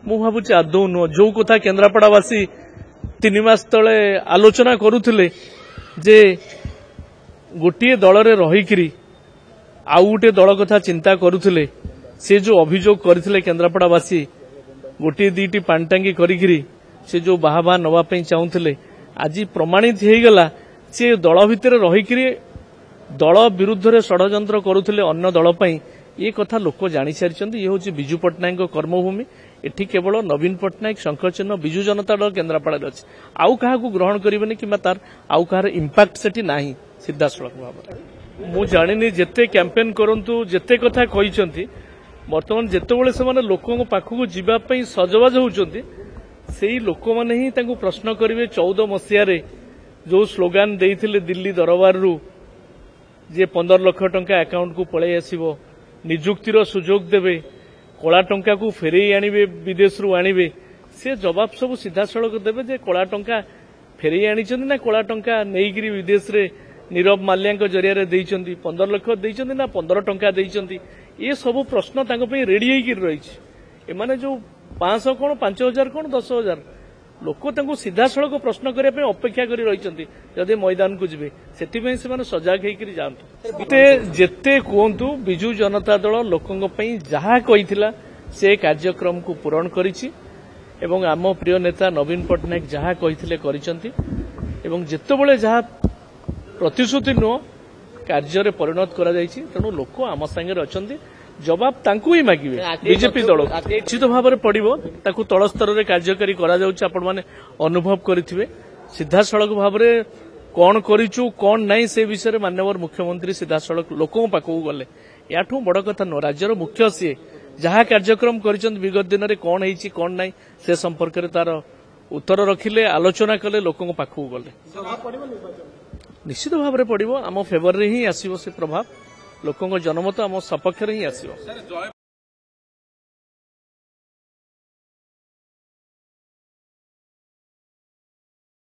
मु भावुची आदौ नुह जो कथा केन्द्रापड़ावासी 3 मास तले आलोचना करुथिले जे गोटे दल रे रहिकिरी आउ गोटे दल कथा चिंता करुथिले से जो अभियोग करथिले केन्द्रापड़ावासी गोटे दीटी पानटांगी करिकिरी से जो बाहा नवा पई चाहुथिले आज प्रमाणित हो गला से दल भितर रहिकिरी दल विरुद्ध रे षड्यंत्र करुथिले अन्य दल पई ये कथा लोक जानी सारी ये हूँ विजु पट्टनायक कर्मभूमि एठी केवल नवीन पट्टनायक शंकर चिन्ह विजु जनता दल केन्द्रापड़ा अच्छे आउ क्या ग्रहण करेंगे कि तार आउ कहार इंपैक्ट सेठी नाही सीधा सड़क भाव मु जानी जिते कैंपेन करंतु जिते कथा कहते बर्तमान जितेबाला से लोकों पाखक जीवाई सजबाज होती से लोक मैंने ही प्रश्न करेंगे 14 मसीह जो स्लोगान देते दिल्ली दरबार रु जे 15 लाख टंका अकाउंट को पलि आसो निजुक्तिर सुजोग देवे कला टंका को फेरे आणवे विदेश रु आणवे से जवाब सब सीधा सड़क देवे जे कला टंका फेरे आनी ना कला टंका नहीं विदेश रे नीरव माल्या जरिया 15 लाख देइचंदी ना 15 टंका देइचंदी ये सब प्रश्न रेडी होकर रही एमाने जो 500 कौन 5000 कौन 10,000 लोक सीधा सड़क प्रश्न करने अपेक्षा कर रही जदि मैदान को जी से सजाग होकर जाते जिते कहतु विजु जनता दल लोकों जहा कही से कार्यक्रम को पूरण करिछि एवं आम प्रिय नेता नवीन पट्टनायक जहा कही जितेबाला जहा प्रतिश्रुति नुह कार्य परिणत करा जायछि तेणु लोक आम सांगे अच्छा जवाब तांकु ही मागिबे बीजेपी दल निश्चित भाव में पड़ो ताकू तल स्तर में कार्यकारी करा जाउछि आपण माने अनुभव करिथिबे सीधा सड़क भाव में कौन करिचु कौन नहीं से विषय में माननीय मुख्यमंत्री सीधा सड़क लोकों पाखक गले याठू बड़ कथा नुह राज्यर मुख्य सी जहाँ कार्यक्रम करिसंत विगत दिन में कौन होइछि कौन नहीं से संपर्क में तार उत्तर रखिले आलोचना कले लोकों पाखक गले निश्चित भाव में पड़ो आम फेवर रे ही आसीबो से प्रभाव लोकों जनमत आम सपक्ष ही आसीबो।